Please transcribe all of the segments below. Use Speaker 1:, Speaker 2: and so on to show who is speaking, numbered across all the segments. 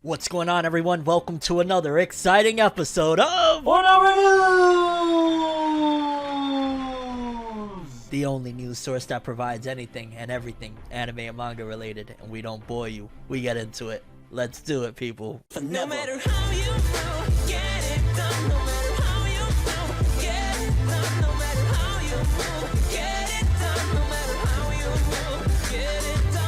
Speaker 1: What's going on, everyone? Welcome to another exciting episode of FORNEVERNEWS! The only news source that provides anything and everything anime and manga related, and we don't bore you. We get into it. Let's do it, people.
Speaker 2: No matter how you move, get it done. No matter how you move, get it done. No matter how you move, get it done. No matter how you move, get it done.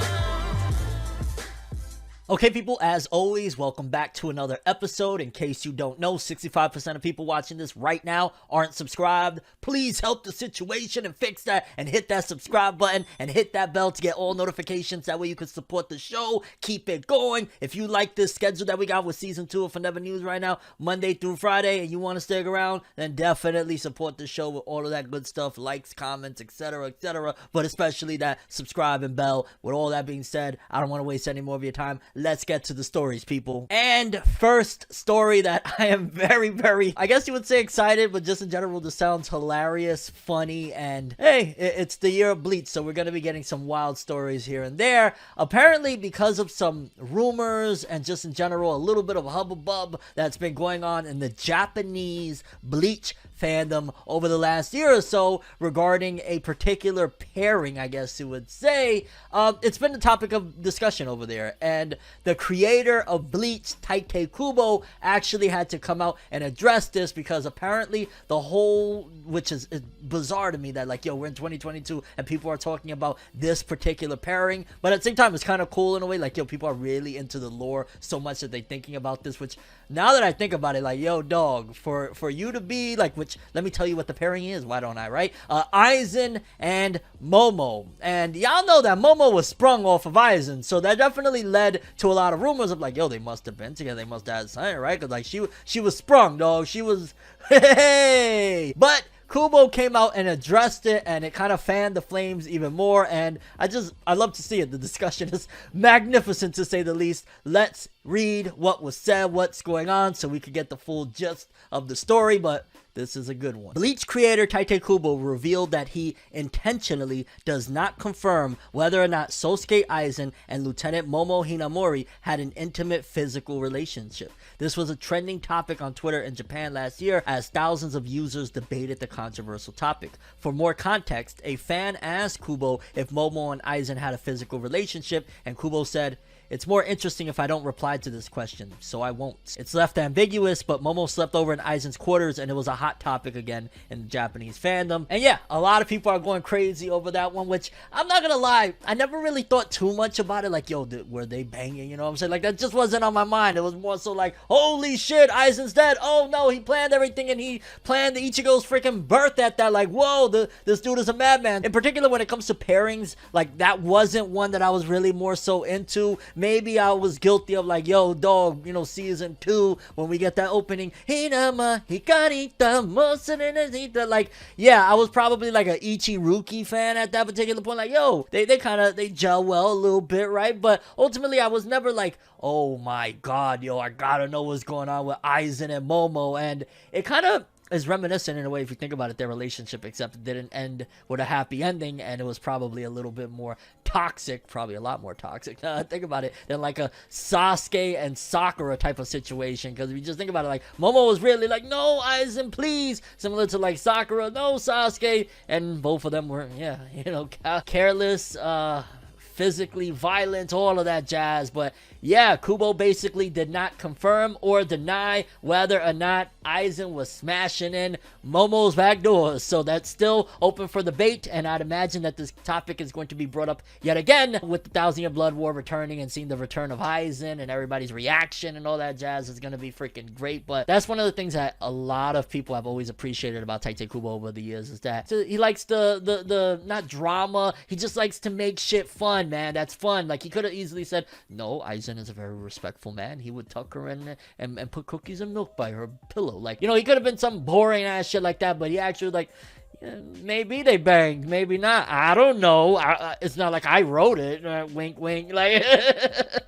Speaker 1: Okay, people, as always, welcome back to another episode. In case you don't know, 65% of people watching this right now aren't subscribed. Please help the situation and fix that and hit that subscribe button and hit that bell to get all notifications. That way you can support the show, keep it going. If you like this schedule that we got with season 2 of FORNEVERNEWS right now, Monday through Friday, and you want to stick around, then definitely support the show with all of that good stuff, likes, comments, etc., etc., but especially that subscribe and bell. With all that being said, I don't want to waste any more of your time. Let's get to the stories, people. And first story that I am very, I guess you would say excited, but just in general, this sounds hilarious, funny, and hey, it's the year of Bleach, so we're going to be getting some wild stories here and there. Apparently, because of some rumors and just in general, a little bit of hubbub that's been going on in the Japanese Bleach fandom over the last year or so regarding a particular pairing, I guess you would say. It's been the topic of discussion over there, and the creator of Bleach, Tite Kubo, actually had to come out and address this because apparently the whole, which is bizarre to me that like, yo, we're in 2022 and people are talking about this particular pairing, but at the same time it's kind of cool in a way, like, yo, people are really into the lore so much that they're thinking about this, which now that I think about it, like, yo, dog, for you to be like, which let me tell you what the pairing is, why don't I, right? Aizen and Momo, and y'all know that Momo was sprung off of Aizen, so that definitely led to a lot of rumors of like, yo, they must have been together, they must have had something, right? Because like she was sprung, dog, she was hey, but Kubo came out and addressed it, and it kind of fanned the flames even more, and I love to see it. The discussion is magnificent, to say the least. Let's read what was said, what's going on, so we could get the full gist of the story, but this is a good one. Bleach creator Tite Kubo revealed that he intentionally does not confirm whether or not Sosuke Aizen and Lieutenant Momo Hinamori had an intimate physical relationship. This was a trending topic on Twitter in Japan last year as thousands of users debated the controversial topic. For more context, a fan asked Kubo if Momo and Aizen had a physical relationship, and Kubo said, "It's more interesting if I don't reply to this question, so I won't." It's left ambiguous, but Momo slept over in Aizen's quarters, and it was a hot topic again in the Japanese fandom. And yeah, a lot of people are going crazy over that one, which I'm not gonna lie, I never really thought too much about it. Like, yo, were they banging? You know what I'm saying? Like, that just wasn't on my mind. It was more so like, holy shit, Aizen's dead. Oh no, he planned everything, and he planned Ichigo's freaking birth at that. Like, whoa, this dude is a madman. In particular, when it comes to pairings, like, that wasn't one that I was really more so into. Maybe I was guilty of like, yo, dog, you know, season 2, when we get that opening, Hinama, Hikarita, Mosenenezita, like, yeah, I was probably like a Ichiruki fan at that particular point, like, yo, they gel well a little bit, right? But ultimately, I was never like, oh my god, yo, I gotta know what's going on with Aizen and Momo, and it kind of is reminiscent in a way if you think about it, their relationship, except it didn't end with a happy ending, and it was probably a little bit more toxic, probably a lot more toxic, think about it, than like a Sasuke and Sakura type of situation. Because if you just think about it, like, Momo was really like, no, Aizen, please, similar to like Sakura, no, Sasuke, and both of them were, yeah, you know, careless, physically violent, all of that jazz. But yeah, Kubo basically did not confirm or deny whether or not Aizen was smashing in Momo's back doors. So that's still open for debate, and I'd imagine that this topic is going to be brought up yet again with the 1,000-Year Blood War returning and seeing the return of Aizen, and everybody's reaction and all that jazz is going to be freaking great. But that's one of the things that a lot of people have always appreciated about Tite Kubo over the years, is that he likes the not drama, he just likes to make shit fun, man. That's fun. Like, he could have easily said, no, Aizen is a very respectful man. He would tuck her in and put cookies and milk by her pillow. Like, you know, he could have been some boring ass shit like that, but he actually, like, maybe they banged, maybe not. I don't know. It's not like I wrote it. Wink, wink. Like,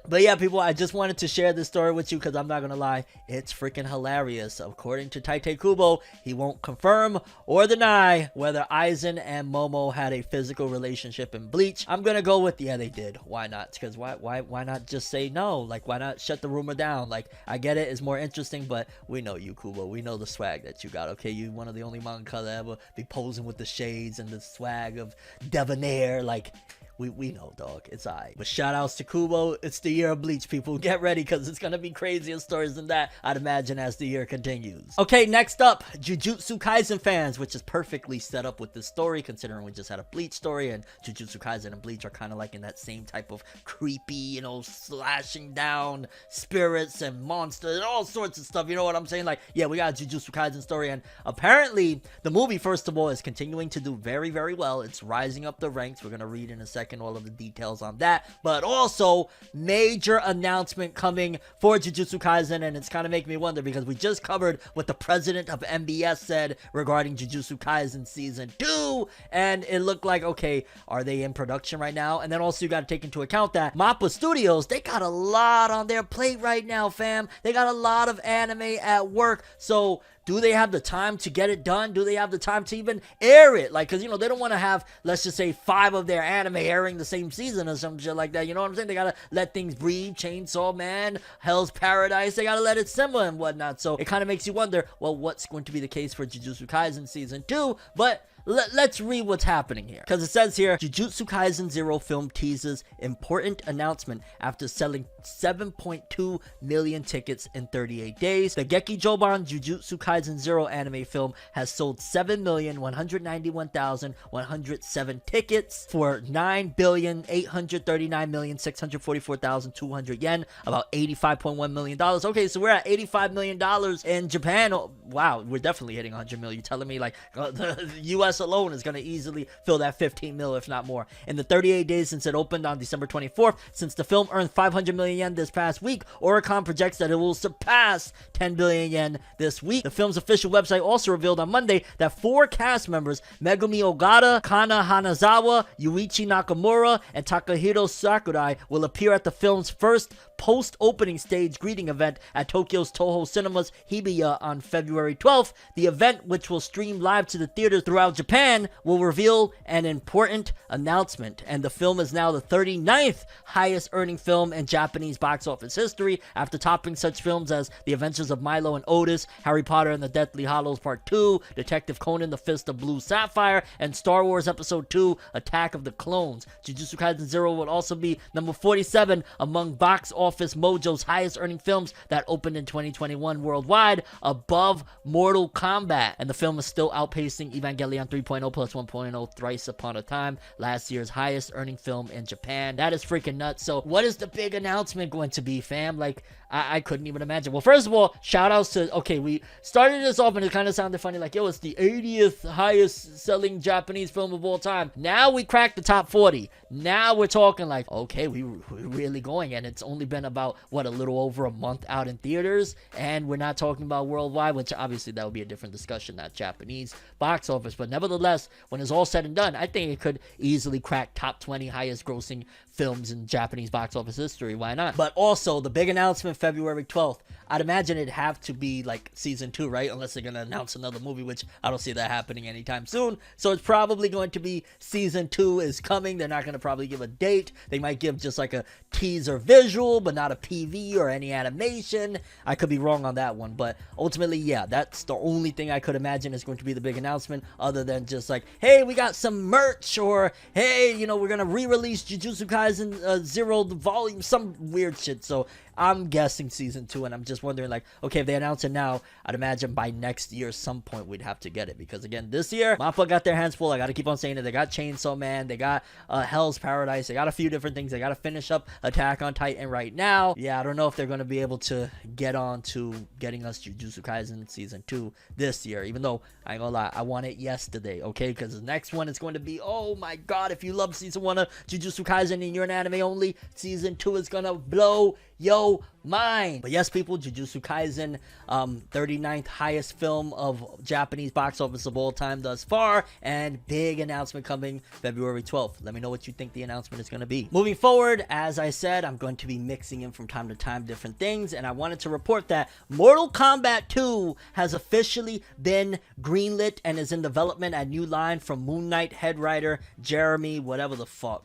Speaker 1: but yeah, people, I just wanted to share this story with you because I'm not gonna lie, it's freaking hilarious. According to Tite Kubo, he won't confirm or deny whether Aizen and Momo had a physical relationship in Bleach. I'm gonna go with yeah, they did. Why not? Because why not just say no? Like, why not shut the rumor down? Like, I get it, it's more interesting, but we know you, Kubo. We know the swag that you got. Okay, you one of the only manga that ever be posing with the shades and the swag of debonair. Like, we know, dog. It's alright. But shout outs to Kubo. It's the year of Bleach, people. Get ready, because it's gonna be crazier stories than that, I'd imagine, as the year continues. Okay, next up, Jujutsu Kaisen fans, which is perfectly set up with this story, considering we just had a Bleach story, and Jujutsu Kaisen and Bleach are kind of like in that same type of creepy, you know, slashing down spirits and monsters and all sorts of stuff. You know what I'm saying? Like, yeah, we got a Jujutsu Kaisen story, and apparently the movie, first of all, is continuing to do very, very well. It's rising up the ranks. We're gonna read in a second all of the details on that, but also major announcement coming for Jujutsu Kaisen, and it's kind of making me wonder, because we just covered what the president of MBS said regarding Jujutsu Kaisen season 2, and it looked like, okay, are they in production right now? And then also you got to take into account that Mappa Studios, they got a lot on their plate right now, fam. They got a lot of anime at work, so do they have the time to get it done? Do they have the time to even air it? Like, because, you know, they don't want to have, let's just say, 5 of their anime airing the same season or some shit like that. You know what I'm saying? They got to let things breathe. Chainsaw Man, Hell's Paradise, they got to let it simmer and whatnot. So it kind of makes you wonder, well, what's going to be the case for Jujutsu Kaisen Season 2? But let's read what's happening here, because it says here, Jujutsu Kaisen 0 film teases important announcement after selling 7.2 million tickets in 38 days. The Geki Joban Jujutsu Kaisen 0 anime film has sold 7,191,107 tickets for 9,839,644,200 yen, about $85.1 million. Okay, so we're at $85 million in Japan. Oh, wow, we're definitely hitting 100 million. You're telling me, like, the US alone is going to easily fill that 15 mil, if not more. In the 38 days since it opened on December 24th, since the film earned 500 million yen this past week, Oricon projects that it will surpass 10 billion yen this week. The film's official website also revealed on Monday that 4 cast members, Megumi Ogata, Kana Hanazawa, Yuichi Nakamura, and Takahiro Sakurai, will appear at the film's first post-opening stage greeting event at Tokyo's Toho Cinemas Hibiya on February 12th. The event, which will stream live to the theaters throughout Japan, will reveal an important announcement, and the film is now the 39th highest earning film in Japanese box office history, after topping such films as The Adventures of Milo and Otis, Harry Potter and the Deathly Hallows Part 2, Detective Conan the Fist of Blue Sapphire, and Star Wars Episode 2, Attack of the Clones. Jujutsu Kaisen 0 will also be number 47 among Box Office Mojo's highest earning films that opened in 2021 worldwide, above Mortal Kombat, and the film is still outpacing Evangelion 3.0 plus 1.0 Thrice Upon a Time, last year's highest earning film in Japan. That is freaking nuts. So what is the big announcement going to be, fam? Like, I couldn't even imagine. Well, first of all, shout outs to, okay, we started this off and it kind of sounded funny, like, yo, it's the 80th highest selling Japanese film of all time. Now we cracked the top 40. Now we're talking like, okay, we're really going, and it's only been about, what, a little over a month out in theaters, and we're not talking about worldwide, which obviously that would be a different discussion, not Japanese box office, but nevertheless, when it's all said and done, I think it could easily crack top 20 highest grossing films in Japanese box office history. Why not? But also, the big announcement February 12th, I'd imagine it'd have to be like season 2, right? Unless they're gonna announce another movie, which I don't see that happening anytime soon. So it's probably going to be season 2 is coming. They're not gonna probably give a date. They might give just like a teaser visual, but not a PV or any animation. I could be wrong on that one, but ultimately, yeah, that's the only thing I could imagine is going to be the big announcement, other than just like, hey, we got some merch, or hey, you know, we're gonna re-release Jujutsu Kaisen 0 volume, some weird shit. So I'm guessing season 2, and I'm just wondering, like, okay, if they announce it now, I'd imagine by next year, some point, we'd have to get it, because again, this year, Mappa got their hands full. I gotta keep on saying it. They got Chainsaw Man, they got Hell's Paradise, they got a few different things. They gotta finish up Attack on Titan right now. Yeah, I don't know if they're gonna be able to get on to getting us Jujutsu Kaisen season 2 this year, even though, I ain't gonna lie, I want it yesterday, okay, because the next one is going to be, oh my god, if you love season 1 of Jujutsu Kaisen and you're an anime only, season 2 is gonna blow your mind. But yes, people, Jujutsu Kaisen, 39th highest film of Japanese box office of all time thus far, and big announcement coming February 12th. Let me know what you think the announcement is going to be. Moving forward, as I said, I'm going to be mixing in from time to time different things, and I wanted to report that Mortal Kombat 2 has officially been greenlit and is in development at New Line from Moon Knight head writer Jeremy whatever the fuck.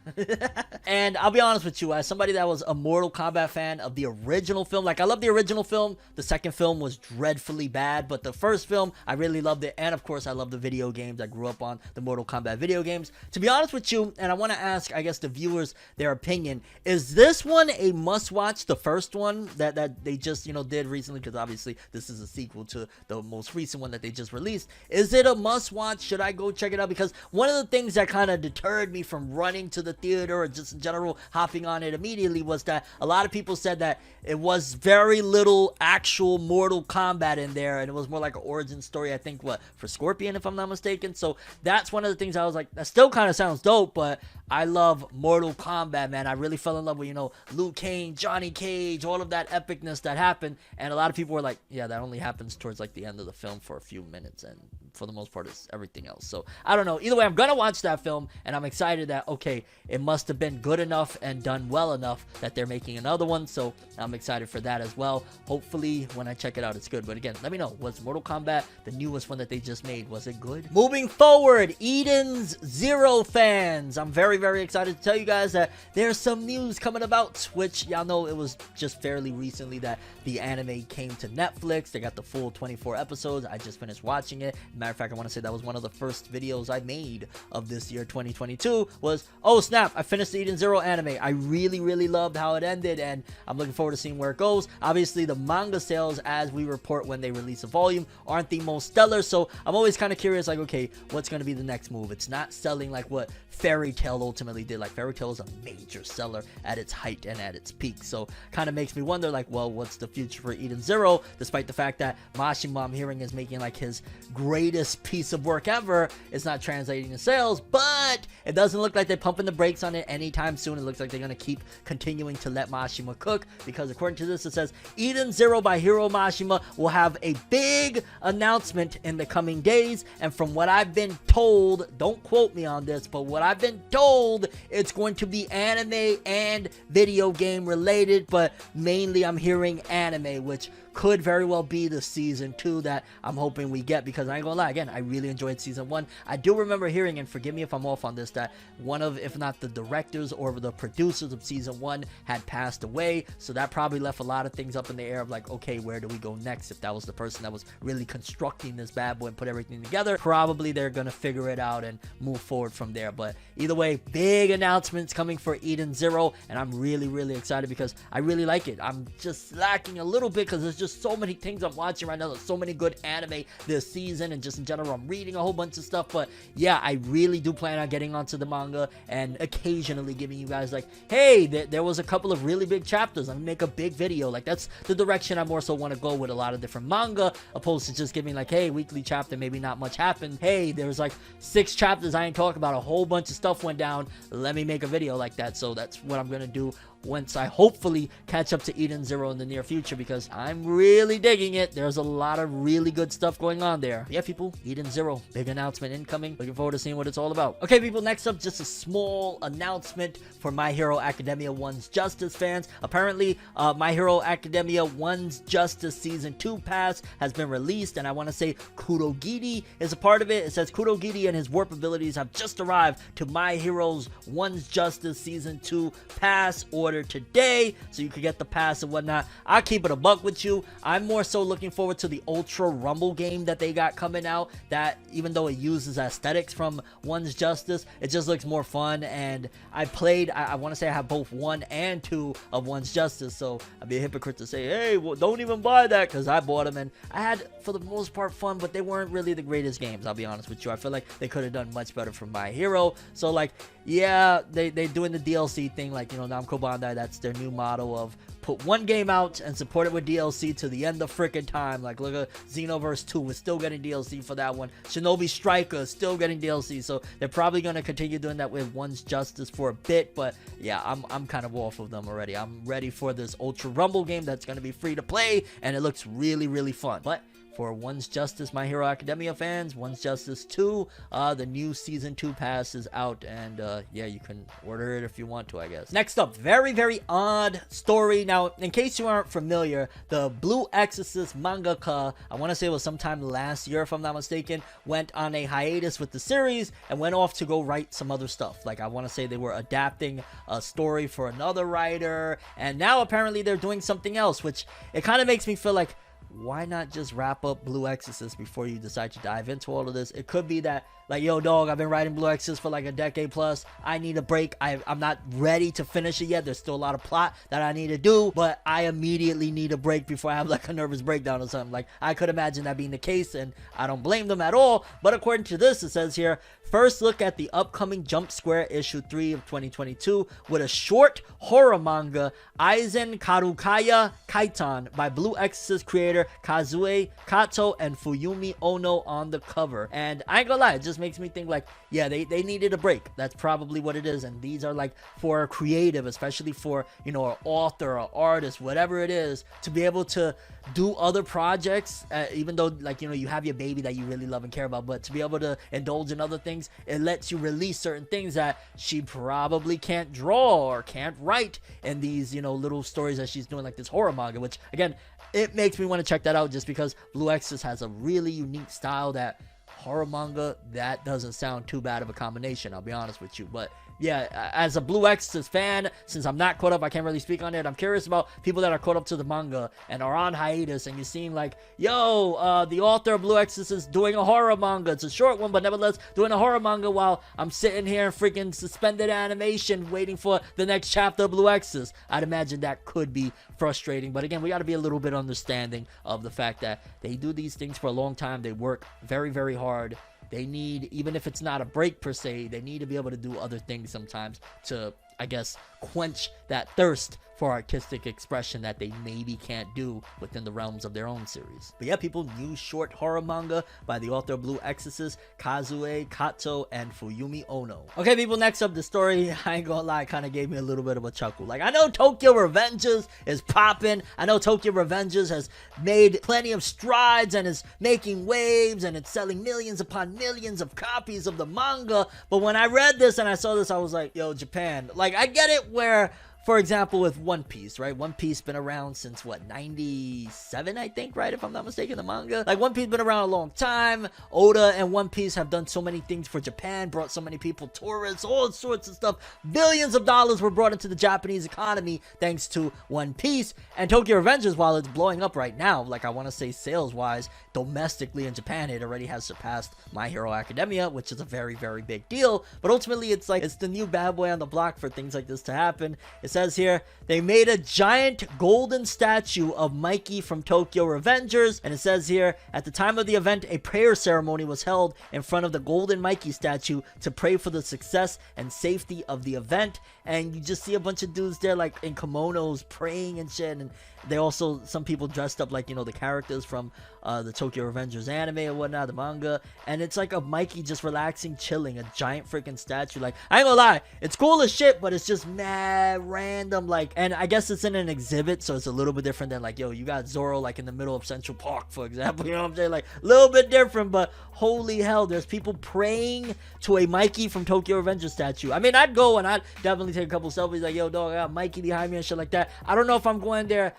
Speaker 1: And I'll be honest with you, as somebody that was a Mortal Kombat fan of the original film, like I love the original film, the second film was dreadfully bad, but the first film I really loved it, and of course I love the video games. I grew up on the Mortal Kombat video games. To be honest with you, and I want to ask, I guess, the viewers their opinion, is this one a must watch, the first one that they just, you know, did recently, because obviously this is a sequel to the most recent one that they just released? Is it a must watch? Should I go check it out? Because one of the things that kind of deterred me from running to the theater or just in general hopping on it immediately was that a lot of people said that it was very little actual Mortal Kombat in there, and it was more like an origin story, I think, for Scorpion, if I'm not mistaken. So that's one of the things I was like, that still kind of sounds dope, but I love Mortal Kombat, man. I really fell in love with, you know, Liu Kang, Johnny Cage, all of that epicness that happened, and a lot of people were like, yeah, that only happens towards like the end of the film for a few minutes, and for the most part it's everything else. So I don't know, either way, I'm gonna watch that film, and I'm excited that, okay, it must have been good enough and done well enough that they're making another one, so I'm excited for that as well. Hopefully when I check it out it's good. But again, let me know, was Mortal Kombat, the newest one that they just made, was it good? Moving forward, Eden's Zero fans, I'm very excited to tell you guys that there's some news coming about, which y'all know it was just fairly recently that the anime came to Netflix. They got the full 24 episodes. I just finished watching it. Matter of fact, I want to say that was one of the first videos I made of this year 2022 was, oh snap, I finished the Eden Zero anime. I really loved how it ended, and I'm looking forward to seeing where it goes. Obviously the manga sales, as we report when they release a volume, aren't the most stellar, so I'm always kind of curious, like, okay, what's going to be the next move? It's not selling like what Fairy Tail ultimately did. Like, Fairy Tail is a major seller at its height and at its peak, so kind of makes me wonder, like, well, what's the future for Eden Zero, despite the fact that Mashima, I'm hearing, is making like his greatest piece of work ever. It's not translating to sales, but it doesn't look like they're pumping the brakes on it anytime soon. It looks like they're going to keep continuing to let Mashima cook, because according to this, it says Eden Zero by Hiro Mashima will have a big announcement in the coming days, and from what I've been told, don't quote me on this, but what I've been told, it's going to be anime and video game related, but mainly I'm hearing anime, which could very well be the season 2 that I'm hoping we get, because I ain't gonna lie, again, I really enjoyed season 1. I do remember hearing, and forgive me if I'm off on this, that one of, if not the directors or the producers of season 1 had passed away, so that probably left a lot of things up in the air of like, okay, where do we go next? If that was the person that was really constructing this bad boy and put everything together, probably they're gonna figure it out and move forward from there. But either way, big announcements coming for Eden Zero, and I'm really excited because I really like it. I'm just lacking a little bit because there's just so many things I'm watching right now. There's so many good anime this season, and just in general I'm reading a whole bunch of stuff. But yeah, I really do plan on getting onto the manga and occasionally giving you guys like, hey, there was a couple of really big chapters, I'm gonna make a big video. Like, that's the direction I more so want to go with a lot of different manga, opposed to just giving like, hey, weekly chapter, maybe not much happened, hey, there's like 6 chapters I ain't talking about, a whole bunch of stuff went down, let me make a video like that. So that's what I'm gonna do once I hopefully catch up to Eden Zero in the near future, because I'm really digging it. There's a lot of really good stuff going on there. Yeah, people, Eden Zero, big announcement incoming. Looking forward to seeing what it's all about. Okay, people, next up, just a small announcement for My Hero Academia One's Justice fans. Apparently, My Hero Academia One's Justice Season 2 Pass has been released, and I want to say Kurogiri is a part of it. It says Kurogiri and his warp abilities have just arrived to My Hero's One's Justice Season 2 Pass order today, so you could get the pass and whatnot. I'll keep it a buck with you. I'm more so looking forward to the Ultra Rumble game that they got coming out, that even though it uses aesthetics from One's Justice, it just looks more fun. And I played, I want to say I have both 1 and 2 of One's Justice, so I'd be a hypocrite to say, hey, well, don't even buy that, because I bought them and I had, for the most part, fun, but they weren't really the greatest games, I'll be honest with you. I feel like they could have done much better for My Hero. So like, yeah, they doing the DLC thing, like, you know, Namco Bandai, that's their new motto of put one game out and support it with DLC to the end of freaking time. Like, look at Xenoverse 2, we're still getting DLC for that one. Shinobi Striker is still getting DLC, so they're probably going to continue doing that with One's Justice for a bit. But yeah, I'm kind of off of them already. I'm ready for this Ultra Rumble game that's going to be free to play, and it looks really, really fun. But for One's Justice My Hero Academia fans, One's Justice 2, the new Season 2 pass is out, and yeah, you can order it if you want to, I guess. Next up, very, very odd story. Now, in case you aren't familiar, the Blue Exorcist mangaka, I want to say it was sometime last year, if I'm not mistaken, went on a hiatus with the series and went off to go write some other stuff. Like, I want to say they were adapting a story for another writer, and now apparently they're doing something else, which it kind of makes me feel like, why not just wrap up Blue Exorcist before you decide to dive into all of this? It could be that, like, yo, dog, I've been writing Blue Exorcist for like a decade plus. I need a break. I'm not ready to finish it yet. There's still a lot of plot that I need to do, but I immediately need a break before I have like a nervous breakdown or something. Like, I could imagine that being the case, and I don't blame them at all. But according to this, it says here, first look at the upcoming Jump Square issue 3 of 2022 with a short horror manga, Aizen Karukaya Kaitan, by Blue Exorcist creator Kazue Kato and Fuyumi Ono on the cover. And I ain't gonna lie, it just makes me think like, yeah, they needed a break. That's probably what it is. And these are like for a creative, especially for, you know, an author, an artist, whatever it is, to be able to do other projects, even though, like, you know, you have your baby that you really love and care about, but to be able to indulge in other things, it lets you release certain things that she probably can't draw or can't write in these, you know, little stories that she's doing, like this horror manga, which again, it makes me want to check that out just because Blue Exorcist has a really unique style that horror manga, that doesn't sound too bad of a combination, I'll be honest with you. But yeah, as a Blue Exorcist fan, since I'm not caught up, I can't really speak on it. I'm curious about people that are caught up to the manga and are on hiatus, and you're seeing like, yo, the author of Blue Exorcist is doing a horror manga. It's a short one, but nevertheless doing a horror manga while I'm sitting here in freaking suspended animation waiting for the next chapter of Blue Exorcist. I'd imagine that could be frustrating, but again, we got to be a little bit understanding of the fact that they do these things for a long time. They work very, very hard. They need, even if it's not a break per se, they need to be able to do other things sometimes to, I guess, quench that thirst for artistic expression that they maybe can't do within the realms of their own series. But yeah, people, new short horror manga by the author of Blue Exorcist, Kazue Kato and Fuyumi Ono. Okay, people, next up, the story, I ain't gonna lie, kind of gave me a little bit of a chuckle. Like, I know Tokyo Revengers is popping. I know Tokyo Revengers has made plenty of strides and is making waves, and it's selling millions upon millions of copies of the manga. But when I read this and I saw this, I was like, yo, Japan. Like, I get it where, for example, with One Piece, right? One Piece been around since, what, 97, I think, right? If I'm not mistaken, the manga. Like, One Piece been around a long time. Oda and One Piece have done so many things for Japan, brought so many people, tourists, all sorts of stuff. Billions of dollars were brought into the Japanese economy thanks to One Piece. And Tokyo Revengers, while it's blowing up right now, like, I want to say sales-wise, domestically in Japan, it already has surpassed My Hero Academia, which is a very, very big deal. But ultimately, it's like, it's the new bad boy on the block for things like this to happen. It says here, they made a giant golden statue of Mikey from Tokyo Revengers, and it says here, at the time of the event, a prayer ceremony was held in front of the golden Mikey statue to pray for the success and safety of the event. And you just see a bunch of dudes there, like, in kimonos, praying and shit, and they also, some people dressed up like, you know, the characters from the Tokyo Revengers anime or whatnot, the manga, and it's like a Mikey just relaxing, chilling, a giant freaking statue. Like, I ain't gonna lie, it's cool as shit, but it's just mad random, like, and I guess it's in an exhibit, so it's a little bit different than, like, yo, you got Zoro, like, in the middle of Central Park, for example, you know what I'm saying? Like, a little bit different, but holy hell, there's people praying to a Mikey from Tokyo Revengers statue. I mean, I'd go and I'd definitely take a couple selfies, like, yo, dog, I got Mikey behind me and shit like that. I don't know if I'm going there,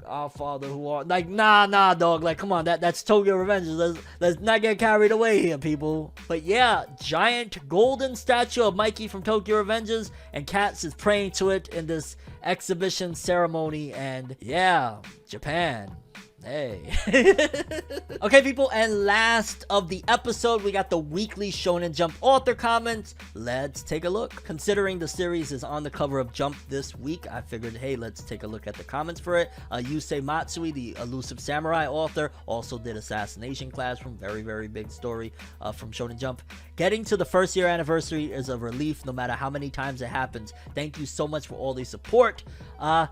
Speaker 1: our Father who are, like, nah, dog, like, come on, that's Tokyo Revengers. Let's not get carried away here, people. But yeah, giant golden statue of Mikey from Tokyo Revengers, and Cats is praying to it in this exhibition ceremony. And yeah, Japan, Hey. Okay, people, and last of the episode, we got the weekly Shonen Jump author comments. Let's take a look. Considering the series is on the cover of Jump this week, I figured, hey, let's take a look at the comments for it. Yusei Matsui, the elusive samurai author, also did Assassination Classroom. Very, very big story from Shonen Jump. Getting to the first year anniversary is a relief no matter how many times it happens. Thank you so much for all the support. I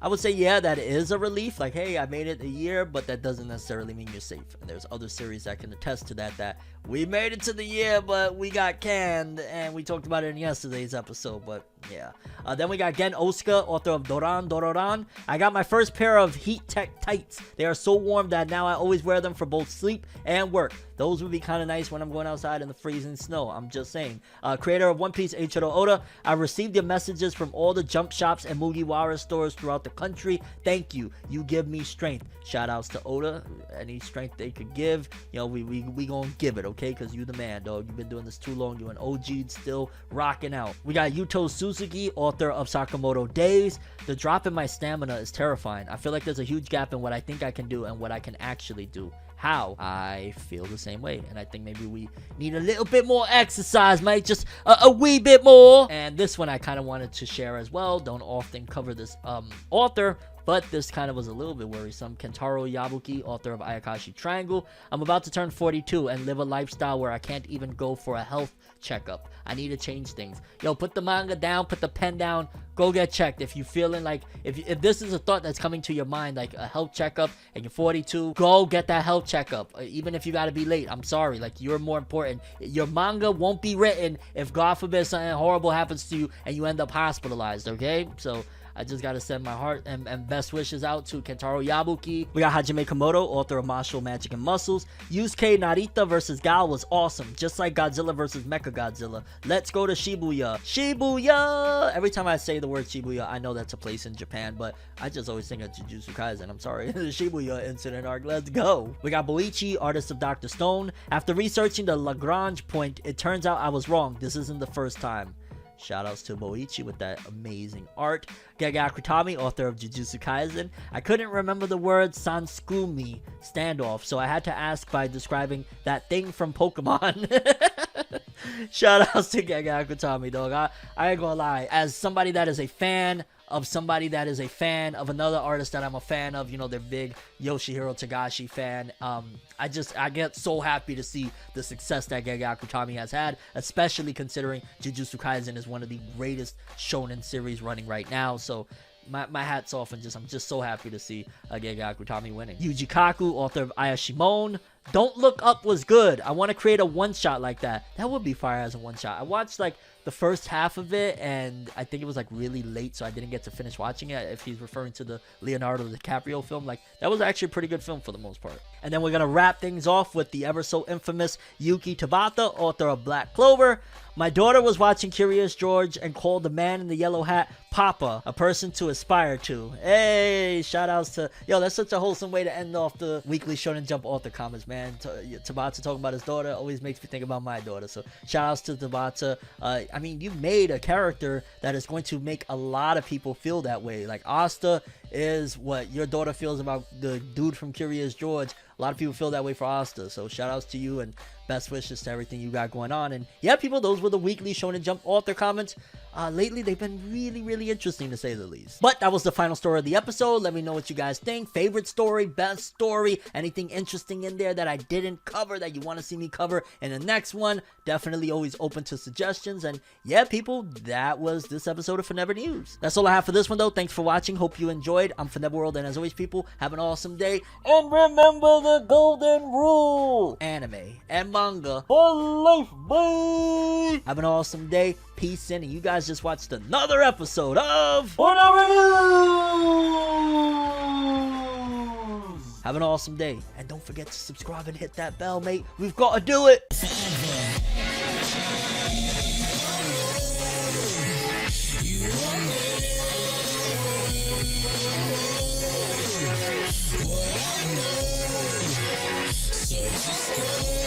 Speaker 1: would say, yeah, that is a relief. Like, hey, I made it a year, but that doesn't necessarily mean you're safe. And there's other series that can attest to that we made it to the year, but we got canned, and we talked about it in yesterday's episode, but yeah. Then we got Gen Osuka, author of Dororan. I got my first pair of Heat Tech tights. They are so warm that now I always wear them for both sleep and work. Those would be kind of nice when I'm going outside in the freezing snow. I'm just saying. Creator of One Piece, Eiichiro Oda. I received your messages from all the jump shops and Mugiwara stores throughout the country. Thank you. You give me strength. Shout outs to Oda. Any strength they could give, you know, we gonna give it, okay? Because you the man, dog. You've been doing this too long. You an OG, still rocking out. We got Yuto Suzuki, author of Sakamoto Days. The drop in my stamina is terrifying. I feel like there's a huge gap in what I think I can do and what I can actually do. How? I feel the same way, and I think maybe we need a little bit more exercise, mate, just a wee bit more. And this one I kind of wanted to share as well. Don't often cover this author, but this kind of was a little bit worrisome. Kentaro Yabuki, author of Ayakashi Triangle. I'm about to turn 42 and live a lifestyle where I can't even go for a health checkup. I need to change things. Yo, put the manga down, put the pen down, go get checked. If you're feeling like, if this is a thought that's coming to your mind, like a health checkup, and you're 42, go get that health checkup. Even if you gotta be late, I'm sorry, like, you're more important. Your manga won't be written if, God forbid, something horrible happens to you and you end up hospitalized, okay? So I just gotta send my heart and best wishes out to Kentaro Yabuki. We got Hajime Komodo, author of Martial Magic and Muscles. Yusuke Narita versus Gal was awesome, just like Godzilla versus Mechagodzilla. Let's go to Shibuya. Shibuya! Every time I say the word Shibuya, I know that's a place in Japan, but I just always think of Jujutsu Kaisen. I'm sorry. The Shibuya incident arc. Let's go. We got Boichi, artist of Dr. Stone. After researching the Lagrange point, it turns out I was wrong. This isn't the first time. Shoutouts to Boichi with that amazing art. Gege Akutami, author of Jujutsu Kaisen. I couldn't remember the word Sansukumi, standoff, so I had to ask by describing that thing from Pokemon. Shoutouts to Gege Akutami, dog. I ain't gonna lie. As somebody that is a fan of somebody that is a fan of another artist that I'm a fan of, you know, they're big Yoshihiro Tagashi fan. I get so happy to see the success that Gege Akutami has had, especially considering Jujutsu Kaisen is one of the greatest shonen series running right now. So my hat's off, and I'm just so happy to see Gege Akutami winning. Yuji Kaku, author of Ayashimon. Don't Look Up was good. I want to create a one-shot like that. That would be fire as a one-shot. I watched like the first half of it, and I think it was like really late, so I didn't get to finish watching it. If he's referring to the Leonardo DiCaprio film, like, that was actually a pretty good film for the most part. And then we're gonna wrap things off with the ever so infamous Yuki Tabata, author of Black Clover. My daughter was watching Curious George and called the man in the yellow hat Papa, a person to aspire to. Hey, shout outs to, yo, that's such a wholesome way to end off the weekly Shonen Jump author comments, man. Tabata talking about his daughter always makes me think about my daughter. So shout outs to Tabata. I mean, you made a character that is going to make a lot of people feel that way. Like, Asta is what your daughter feels about the dude from Curious George. A lot of people feel that way for Asta. So shout outs to you and best wishes to everything you got going on. And yeah, people, those were the weekly Shonen Jump author comments. Lately, they've been really, really interesting to say the least. But that was the final story of the episode. Let me know what you guys think. Favorite story, best story, anything interesting in there that I didn't cover that you want to see me cover in the next one. Definitely always open to suggestions. And yeah, people, that was this episode of Forever News. That's all I have for this one, though. Thanks for watching. Hope you enjoyed. I'm ForneverWorld, and as always, people, have an awesome day. And remember the golden rule: anime and manga for life, boy. Have an awesome day. Peace in, and you guys just watched another episode of FORNEVERNEWS. Have an awesome day, and don't forget to subscribe and hit that bell, mate. We've got to do it.
Speaker 2: So just go.